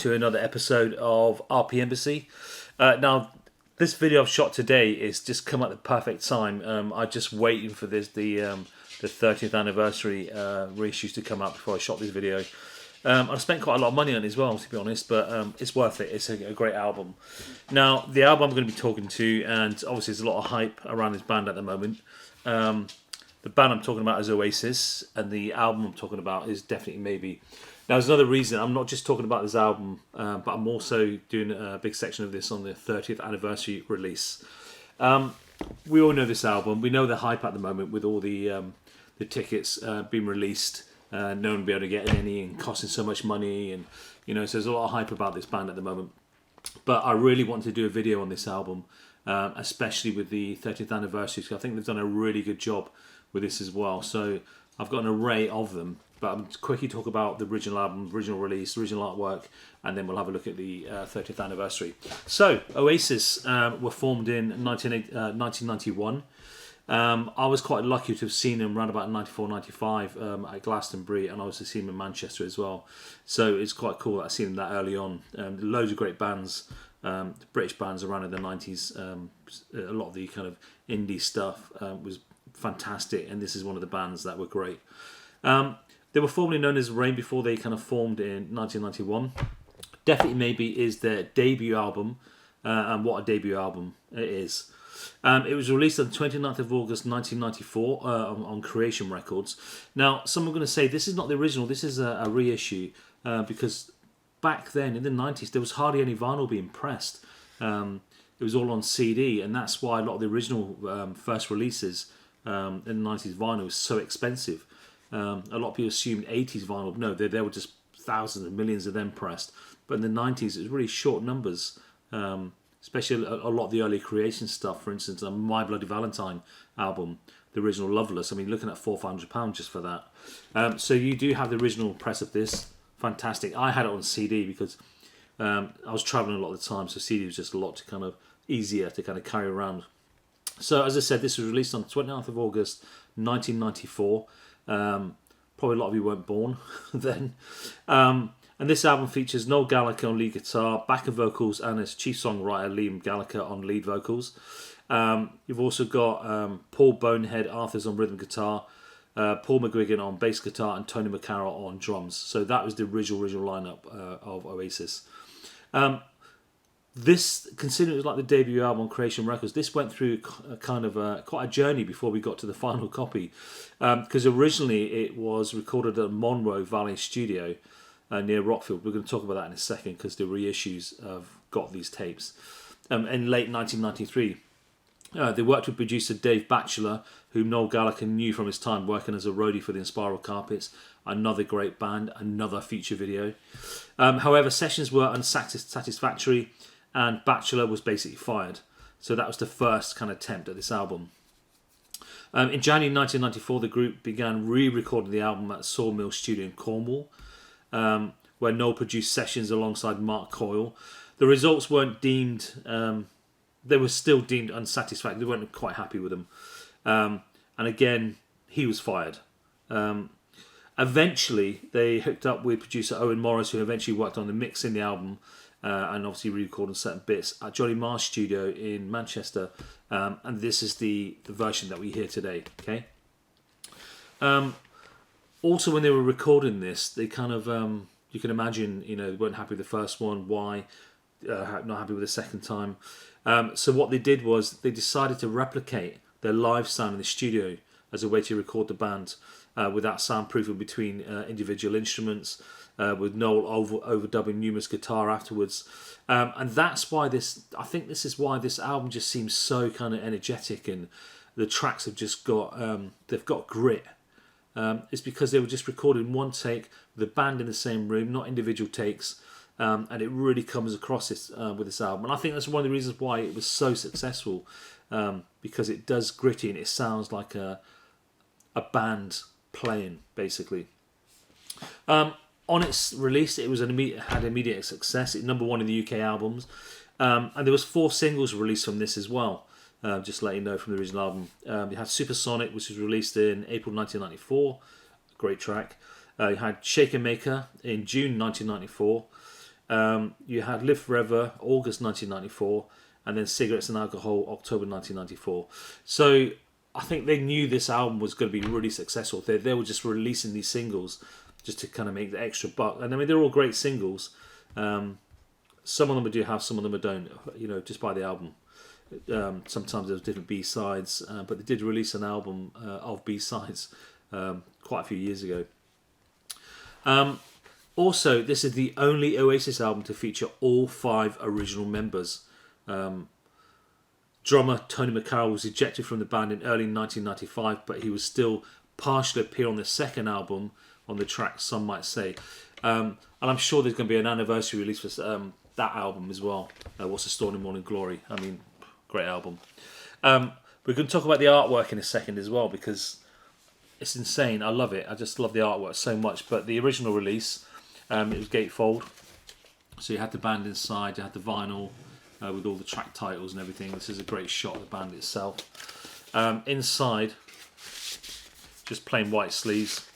to another episode of RPMbassy. Now, this video I've shot today is just come at the perfect time. I'm just waiting for the 30th anniversary reissues to come out before I shot this video. I've spent quite a lot of money on it as well, to be honest, but it's worth it. It's a great album. Now, the album I'm going to be talking to, and obviously there's a lot of hype around this band at the moment. The band I'm talking about is Oasis, and the album I'm talking about is definitely Maybe. Now, there's another reason. I'm not just talking about this album, but I'm also doing a big section of this on the 30th anniversary release. We all know this album. We know the hype at the moment with all the tickets being released. No one will be able to get any and costing so much money, and so there's a lot of hype about this band at the moment. But I really want to do a video on this album, especially with the 30th anniversary, because I think they've done a really good job with this as well. So I've got an array of them, but I'm quickly talk about the original album, original release, original artwork, and then we'll have a look at the 30th anniversary. So Oasis were formed in 1991. I was quite lucky to have seen them around about 94, 95 at Glastonbury, and I also seen them in Manchester as well. So it's quite cool that I've seen them that early on. Loads of great bands, British bands around in the 90s. A lot of the kind of indie stuff was fantastic, and this is one of the bands that were great. They were formerly known as Rain before they kind of formed in 1991. Definitely Maybe is their debut album, and what a debut album it is. It was released on the 29th of August 1994 on Creation Records. Now, some are going to say this is not the original, this is a reissue, because back then in the 90s there was hardly any vinyl being pressed. It was all on CD, and that's why a lot of the original first releases in the 90s vinyl was so expensive. A lot of people assumed 80s vinyl. No, there were just thousands and millions of them pressed. But in the 90s, it was really short numbers, especially a lot of the early Creation stuff. For instance, My Bloody Valentine album, the original Loveless. I mean, looking at £400 just for that. So you do have the original press of this. Fantastic. I had it on CD because I was travelling a lot of the time, so CD was just a lot to kind of easier to kind of carry around. So as I said, this was released on the 29th of August 1994. Probably a lot of you weren't born then. And this album features Noel Gallagher on lead guitar, backing vocals, and its chief songwriter Liam Gallagher on lead vocals. You've also got Paul Bonehead Arthurs on rhythm guitar, Paul McGuigan on bass guitar, and Tony McCarroll on drums. So that was the original lineup of Oasis. This, considering it was like the debut album on Creation Records, this went through quite a journey before we got to the final copy, because originally it was recorded at Monroe Valley Studio near Rockfield. We're going to talk about that in a second because the reissues have got these tapes. In late 1993, they worked with producer Dave Batchelor, whom Noel Gallagher knew from his time working as a roadie for the Inspiral Carpets. Another great band, another feature video. However, sessions were unsatisfactory, and Batchelor was basically fired. So that was the first kind of attempt at this album. In January 1994, the group began re-recording the album at Sawmill Studio in Cornwall, where Noel produced sessions alongside Mark Coyle. The results weren't deemed... they were still deemed unsatisfactory. They weren't quite happy with them. And again, he was fired. Eventually, they hooked up with producer Owen Morris, who eventually worked on the mix in the album, and obviously re-recording certain bits at Johnny Marr's studio in Manchester. And this is the version that we hear today. Okay. Also, when they were recording this, they kind of, you can imagine, they weren't happy with the first one. Why? Not happy with the second time. So what they did was they decided to replicate their live sound in the studio as a way to record the band without soundproofing between individual instruments, with Noel overdubbing numerous guitar afterwards. And that's why I think this is why this album just seems so kind of energetic, and the tracks have just got, they've got grit. It's because they were just recorded in one take, with the band in the same room, not individual takes. And it really comes across this, with this album. And I think that's one of the reasons why it was so successful, because it does gritty and it sounds like a band playing, basically. On its release, it was had immediate success. It number one in the UK albums, and there was 4 singles released from this as well. Just to let you know from the original album, you had Supersonic, which was released in April 1994, great track. You had Shake and Maker in June 1994. You had Live Forever, August 1994, and then Cigarettes and Alcohol, October 1994. So I think they knew this album was going to be really successful. They were just releasing these singles just to kind of make the extra buck. And I mean, they're all great singles. Some of them I do have, some of them I don't. You know, just by the album. Sometimes there's different B-sides, but they did release an album of B-sides quite a few years ago. Also, this is the only Oasis album to feature all 5 original members. Drummer Tony McCarroll was ejected from the band in early 1995, but he was still partially appear on the second album on the track Some Might Say. And I'm sure there's going to be an anniversary release for that album as well. What's the Story in Morning Glory? I mean, great album. We're going to talk about the artwork in a second as well, because it's insane. I love it. I just love the artwork so much. But the original release, it was gatefold. So you had the band inside, you had the vinyl with all the track titles and everything. This is a great shot of the band itself. Inside, just plain white sleeves.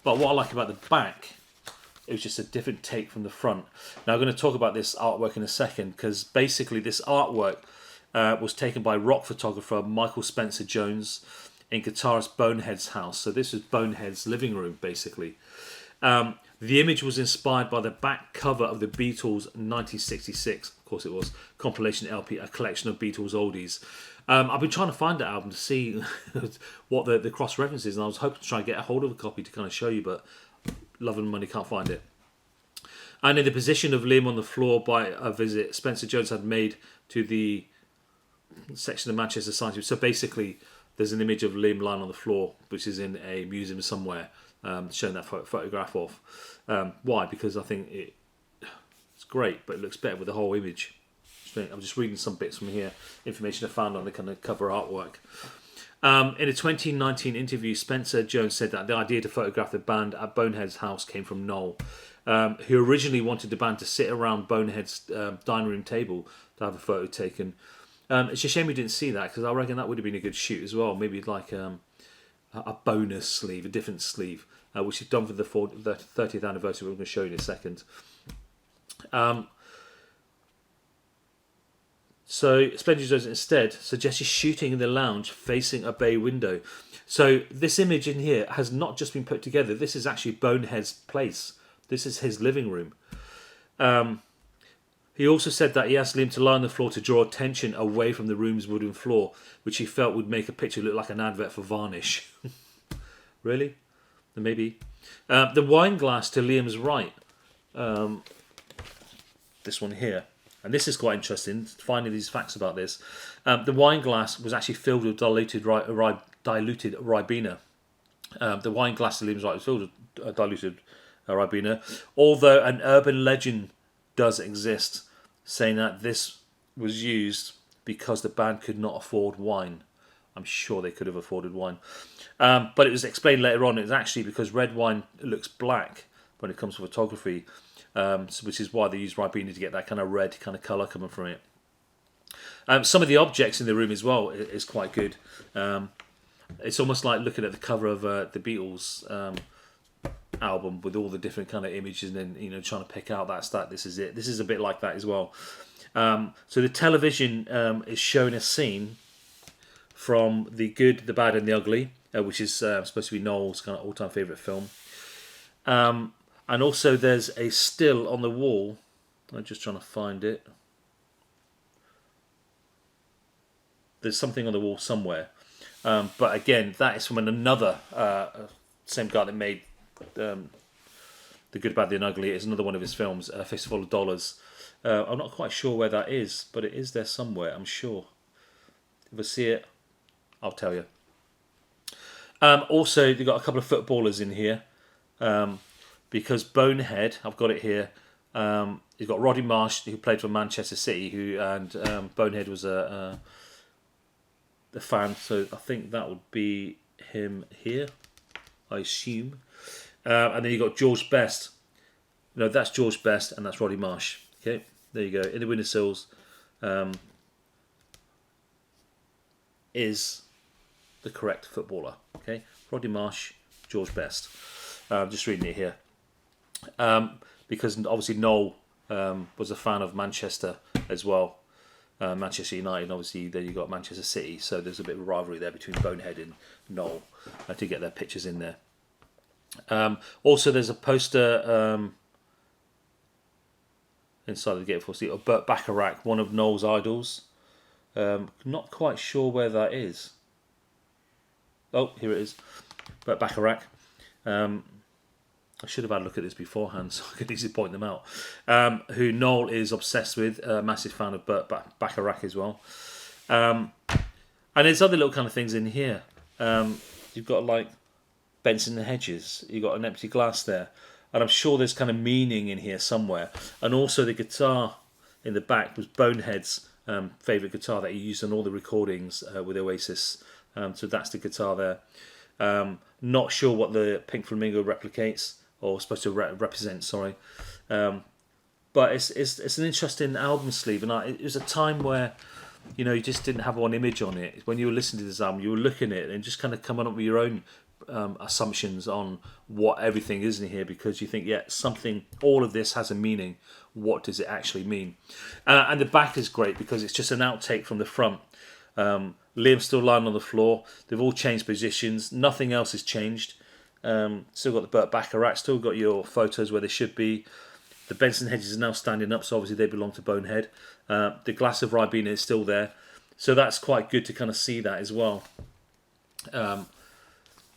But what I like about the back, it was just a different take from the front. Now I'm going to talk about this artwork in a second, because basically this artwork was taken by rock photographer Michael Spencer Jones in guitarist Bonehead's house. So this is Bonehead's living room, basically. The image was inspired by the back cover of the Beatles' 1966, of course it was, compilation LP, a collection of Beatles oldies. I've been trying to find that album to see what the cross reference is, and I was hoping to try and get a hold of a copy to kind of show you, but love and money, can't find it. And in the position of Liam on the floor by a visit Spencer Jones had made to the section of Manchester Science. So basically, there's an image of Liam lying on the floor, which is in a museum somewhere, showing that photograph off. Why? Because I think it's great, but it looks better with the whole image. I'm just reading some bits from here, information I found on the kind of cover artwork. In a 2019 interview, Spencer Jones said that the idea to photograph the band at Bonehead's house came from Noel, who originally wanted the band to sit around Bonehead's dining room table to have a photo taken. It's a shame we didn't see that, because I reckon that would have been a good shoot as well. Maybe like a bonus sleeve, a different sleeve, which is done for the 30th anniversary. We're going to show you in a second. So Spencer Jones instead suggested shooting in the lounge facing a bay window. So this image in here has not just been put together. This is actually Bonehead's place. This is his living room. He also said that he asked Liam to lie on the floor to draw attention away from the room's wooden floor, which he felt would make a picture look like an advert for varnish. Really? Maybe. The wine glass to Liam's right. This one here. And this is quite interesting, finding these facts about this. The wine glass was actually filled with diluted Ribena. The wine glass to Liam's right was filled with diluted Ribena. Although an urban legend does exist, saying that this was used because the band could not afford wine. I'm sure they could have afforded wine. But it was explained later on, it's actually because red wine looks black when it comes to photography. Which is why they use Ribena to get that kind of red kind of colour coming from it. Some of the objects in the room as well is quite good. It's almost like looking at the cover of the Beatles album with all the different kind of images, and then trying to pick out this is it. This is a bit like that as well. So the television is showing a scene from The Good, the Bad and the Ugly, which is supposed to be Noel's kind of all-time favourite film. And also there's a still on the wall. I'm just trying to find it. There's something on the wall somewhere. But again, that is from another, same guy that made The Good, Bad, and Ugly. It's another one of his films, A Fistful of Dollars. I'm not quite sure where that is, but it is there somewhere, I'm sure. If I see it, I'll tell you. Also, they've got a couple of footballers in here. Because Bonehead, I've got it here. You've got Roddy Marsh, who played for Manchester City, and Bonehead was a fan. So I think that would be him here, I assume. And then you've got George Best. No, that's George Best, and that's Roddy Marsh. Okay, there you go. In the windowsills is the correct footballer. Okay, Roddy Marsh, George Best. I'm just reading it here. because obviously Noel was a fan of Manchester as well. Manchester United, and obviously then you got Manchester City, so there's a bit of a rivalry there between Bonehead and Noel to get their pictures in there. Also, there's a poster inside the Gatefold seat of Burt Bacharach, one of Noel's idols. Not quite sure where that is. Oh, here it is. Burt Bacharach. I should have had a look at this beforehand so I could easily point them out. Who Noel is obsessed with, a massive fan of Burt Bacharach as well. And there's other little kind of things in here. You've got like Benson and Hedges. You've got an empty glass there. And I'm sure there's kind of meaning in here somewhere. And also the guitar in the back was Bonehead's favourite guitar that he used on all the recordings with Oasis. So that's the guitar there. Not sure what the Pink Flamingo replicates or supposed to represent. Sorry, but it's an interesting album sleeve, and it was a time where you just didn't have one image on it. When you were listening to this album, you were looking at it and just kind of coming up with your own assumptions on what everything is in here, because you think, all of this has a meaning. What does it actually mean? And the back is great because it's just an outtake from the front. Liam's still lying on the floor. They've all changed positions. Nothing else has changed. Still got the Burt Bacharach. Still got your photos where they should be. The Benson Hedges is now standing up, so obviously they belong to Bonehead. The glass of Ribena is still there, so that's quite good to kind of see that as well.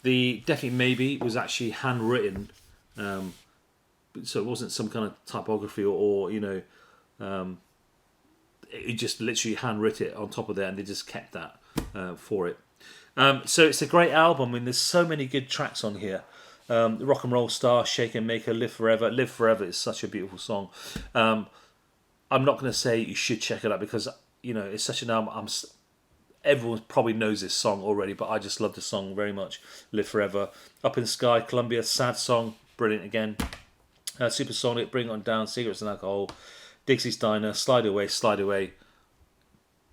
The Definitely Maybe was actually handwritten, so it wasn't some kind of typography or it just literally handwritten it on top of there, and they just kept that for it. So it's a great album. I mean, there's so many good tracks on here. Rock and Roll Star, Shake and Maker, Live Forever. Live Forever is such a beautiful song. I'm not going to say you should check it out because it's such an album. Everyone probably knows this song already, but I just love the song very much. Live Forever, Up in the Sky, Columbia, Sad Song, brilliant again. Supersonic, Bring It On Down, Cigarettes and Alcohol, Dixie's Diner, Slide Away, Slide Away.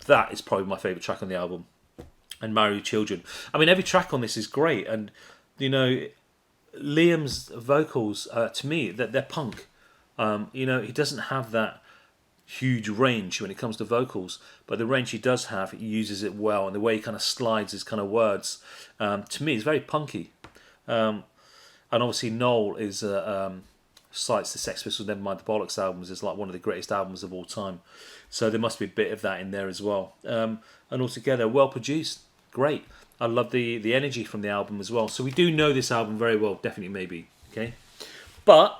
That is probably my favourite track on the album. And Marry Your Children. I mean, every track on this is great, and Liam's vocals, to me, they're punk. He doesn't have that huge range when it comes to vocals, but the range he does have, he uses it well, and the way he kind of slides his kind of words, to me, is very punky. And obviously Noel is cites the Sex Pistols, Nevermind the Bollocks albums as like one of the greatest albums of all time. So there must be a bit of that in there as well. And altogether, well produced, great. I love the energy from the album as well. So we do know this album very well, Definitely Maybe. Okay, but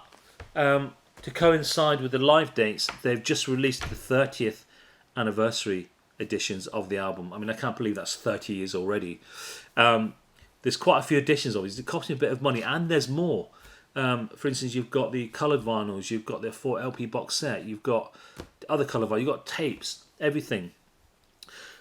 to coincide with the live dates, they've just released the 30th anniversary editions of the album. I mean, I can't believe that's 30 years already. There's quite a few editions of it. It costs me a bit of money, and there's more. For instance, you've got the coloured vinyls, you've got the 4 LP box set, you've got other colour vinyls, you've got tapes, everything.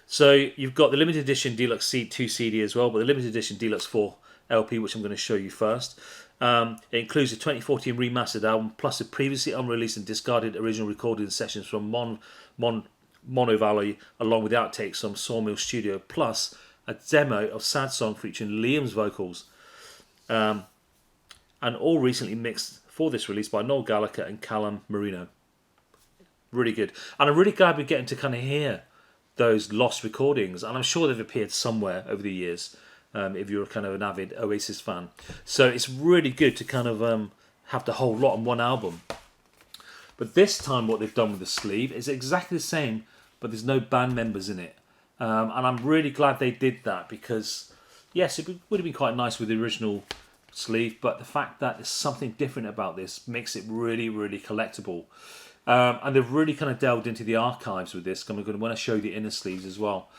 So you've got the limited edition Deluxe 2 CD as well, but the limited edition Deluxe 4 LP, which I'm going to show you first. It includes a 2014 remastered album, plus the previously unreleased and discarded original recording sessions from Mono Valley, along with the outtakes from Sawmill Studio, plus a demo of Sad Song featuring Liam's vocals. And all recently mixed for this release by Noel Gallagher and Callum Marino. Really good. And I'm really glad we're getting to kind of hear those lost recordings, and I'm sure they've appeared somewhere over the years, if you're kind of an avid Oasis fan. So it's really good to kind of have the whole lot on one album. But this time what they've done with the sleeve is exactly the same, but there's no band members in it. And I'm really glad they did that, because yes, it would have been quite nice with the original sleeve, but the fact that there's something different about this makes it really, really collectible. And they've really kind of delved into the archives with this. I'm going to show you the inner sleeves as well.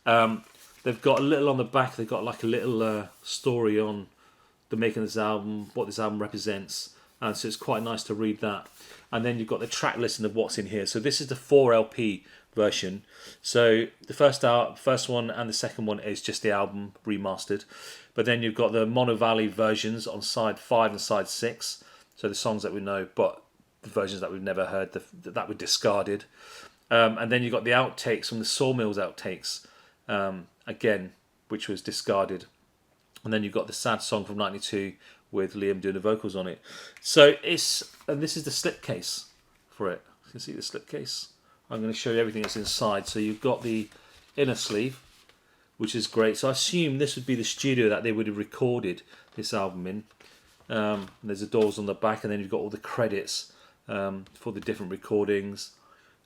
They've got a little on the back. They've got like a little story on the making of this album, what this album represents. And so it's quite nice to read that. And then you've got the track listing of what's in here. So this is the 4 LP version. So the first one and the second one is just the album remastered. But then you've got the Mono Valley versions on side 5 and side 6. So the songs that we know, but the versions that we've never heard, that were discarded. And then you've got the outtakes from the Sawmills outtakes, again, which was discarded. And then you've got the Sad Song from 92 with Liam doing the vocals on it. So and this is the slipcase for it. You can see the slipcase. I'm going to show you everything that's inside. So you've got the inner sleeve, which is great. So I assume this would be the studio that they would have recorded this album in. There's the doors on the back, and then you've got all the credits for the different recordings,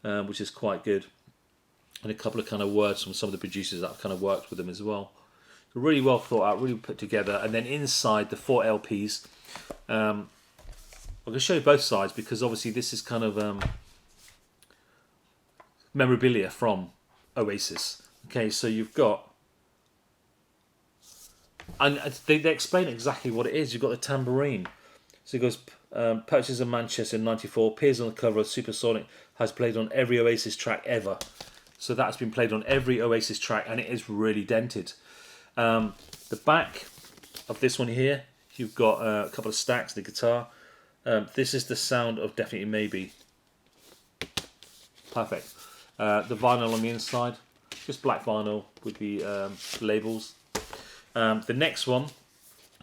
which is quite good. And a couple of kind of words from some of the producers that have kind of worked with them as well. So really well thought out, really put together. And then inside the 4 LPs, I'm going to show you both sides because obviously this is kind of memorabilia from Oasis. Okay, so you've got, and they explain exactly what it is. You've got the tambourine. So it goes, purchased in Manchester in '94, appears on the cover of Supersonic, has played on every Oasis track ever. So that's been played on every Oasis track, and it is really dented. The back of this one here, you've got a couple of stacks, the guitar. This is the sound of Definitely Maybe. Perfect. The vinyl on the inside, just black vinyl with the labels. The next one,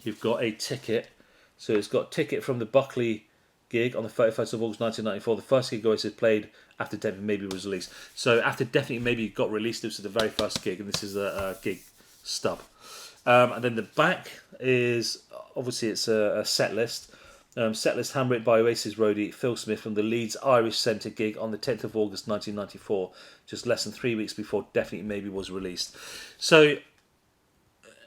you've got a ticket. So it's got ticket from the Buckley gig on the 31st of August 1994. The first gig Oasis played after Definitely Maybe was released. So after Definitely Maybe got released, this was the very first gig, and this is a gig stub. And then the back is, obviously it's a set list. Set list handwritten by Oasis roadie Phil Smith from the Leeds Irish Centre gig on the 10th of August 1994, just less than 3 weeks before Definitely Maybe was released. So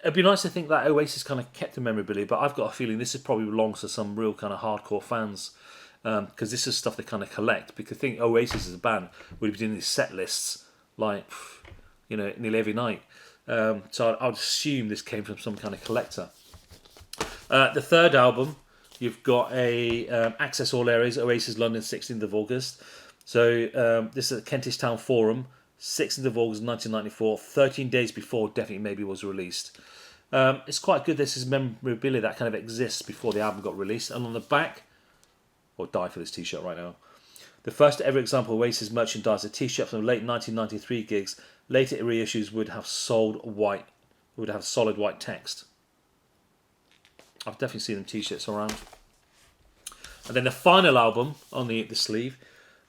it'd be nice to think that Oasis kind of kept the memorabilia, but I've got a feeling this is probably belongs to some real kind of hardcore fans, because this is stuff they kind of collect. Because I think Oasis as a band would be doing these set lists like, nearly every night. So I'd assume this came from some kind of collector. The third album, you've got a Access All Areas, Oasis London, 16th of August. So this is at Kentish Town Forum, 16th of August 1994, 13 days before Definitely Maybe was released. It's quite good. This is memorabilia that kind of exists before the album got released. And on the back, I'll die for this t-shirt right now. The first ever example of Oasis merchandise, a t-shirt from the late 1993 gigs. Later reissues would have solid white text. I've definitely seen them t-shirts around. And then the final album on the sleeve,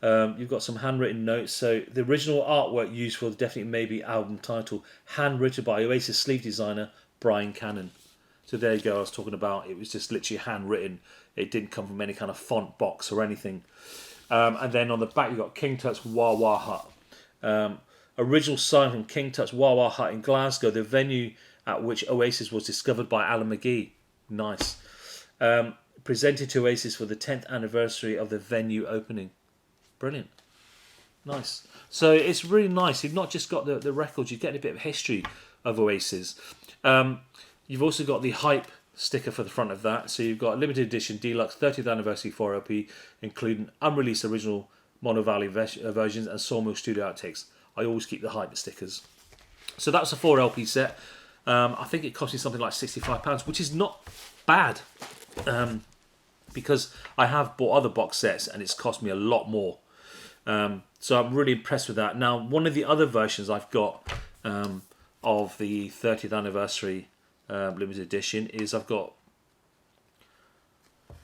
you've got some handwritten notes. So the original artwork used for the Definitely Maybe album title, handwritten by Oasis sleeve designer Brian Cannon. So there you go, I was talking about, it was just literally handwritten. It didn't come from any kind of font box or anything. And then on the back you've got King Tut's Wah Wah Hut. Original sign from King Tut's Wah Wah Hut in Glasgow, the venue at which Oasis was discovered by Alan McGee. Nice. Presented to Oasis for the 10th anniversary of the venue opening. Brilliant. Nice. So it's really nice. You've not just got the records, you're getting a bit of history of Oasis. You've also got the hype sticker for the front of that. So you've got limited edition deluxe 30th anniversary 4 LP, including unreleased original Mono Valley versions and Sawmill Studio outtakes. I always keep the hype stickers. So that's a 4 LP set. I think it cost me something like £65, which is not bad. Because I have bought other box sets and it's cost me a lot more. So I'm really impressed with that. Now, one of the other versions I've got of the 30th anniversary limited edition is I've got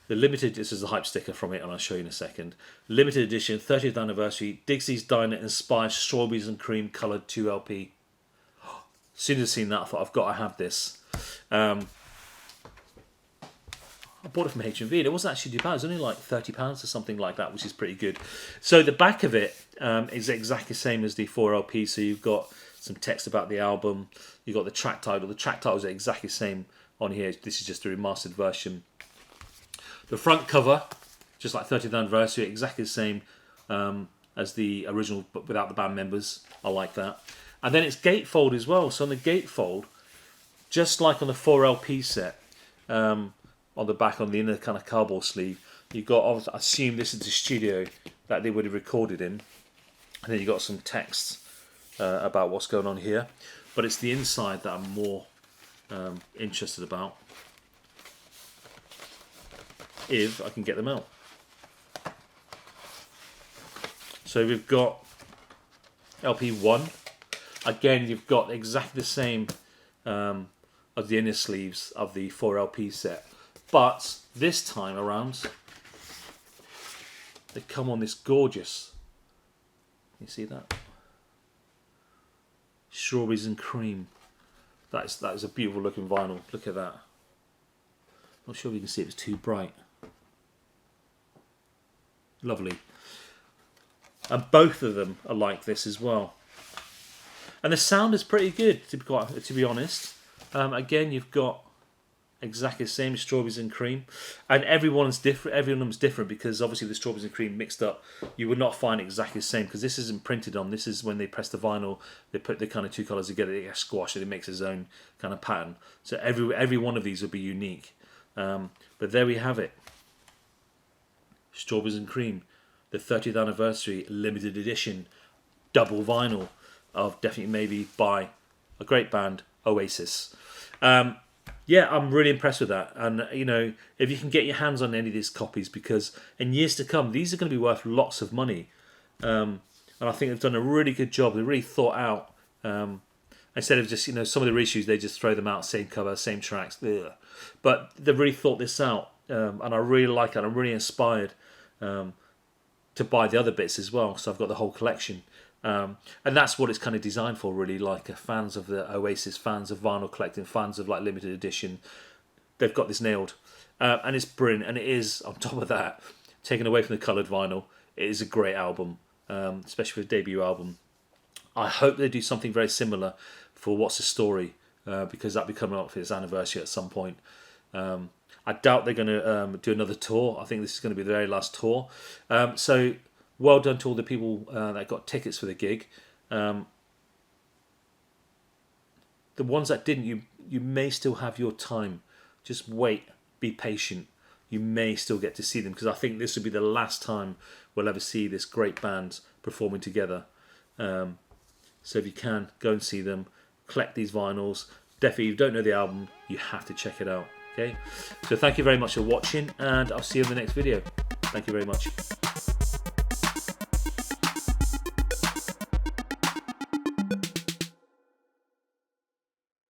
the limited, this is the hype sticker from it and I'll show you in a second. Limited edition 30th anniversary Dixie's Diner inspired strawberries and cream coloured 2 LP. As soon as I seen that I thought I've got to have this. I bought it from HMV and it wasn't actually too bad. It was only like £30 or something like that, which is pretty good. So the back of it is exactly the same as the 4 LP. So you've got some text about the album. You've got the track title. The track titles are exactly the same on here. This is just the remastered version. The front cover, just like 30th anniversary, exactly the same as the original, but without the band members. I like that. And then it's gatefold as well. So on the gatefold, just like on the 4 LP set, on the back, on the inner kind of cardboard sleeve, you've got, I assume this is the studio that they would have recorded in. And then you've got some text about what's going on here. But it's the inside that I'm more interested about, if I can get them out. So we've got LP1. Again, you've got exactly the same as the inner sleeves of the 4 LP set. But this time around, they come on this gorgeous, you see that? Strawberries and cream. That is a beautiful looking vinyl. Look at that. Not sure if you can see it, it's too bright. Lovely. And both of them are like this as well. And the sound is pretty good, to be honest. Again, you've got exactly the same strawberries and cream, and everyone's different. Every one of them's different because obviously the strawberries and cream mixed up, you would not find exactly the same because this isn't printed on. This is when they press the vinyl, they put the kind of two colours together, they get squashed, and it makes its own kind of pattern. So every one of these would be unique. But there we have it. Strawberries and cream, the 30th anniversary limited edition double vinyl of Definitely Maybe by a great band, Oasis. Yeah, I'm really impressed with that. And, you know, if you can get your hands on any of these copies, because in years to come, these are going to be worth lots of money. And I think they've done a really good job. They really thought out. Instead of just, you know, some of the reissues, they just throw them out, same cover, same tracks. Ugh. But they've really thought this out. And I really like it. I'm really inspired to buy the other bits as well. So I've got the whole collection. And that's what it's kind of designed for, really, like fans of the Oasis, fans of vinyl collecting, fans of like limited edition. They've got this nailed, and it's brilliant. And it is, on top of that, taken away from the coloured vinyl, it is a great album, especially for a debut album. I hope they do something very similar for What's the Story, because that'll be coming up for its anniversary at some point. I doubt they're going to do another tour. I think this is going to be the very last tour. So well done to all the people that got tickets for the gig. The ones that didn't, you may still have your time. Just wait, be patient. You may still get to see them, because I think this will be the last time we'll ever see this great band performing together. So if you can, go and see them. Collect these vinyls. Definitely, if you don't know the album, you have to check it out. Okay. So thank you very much for watching, and I'll see you in the next video. Thank you very much.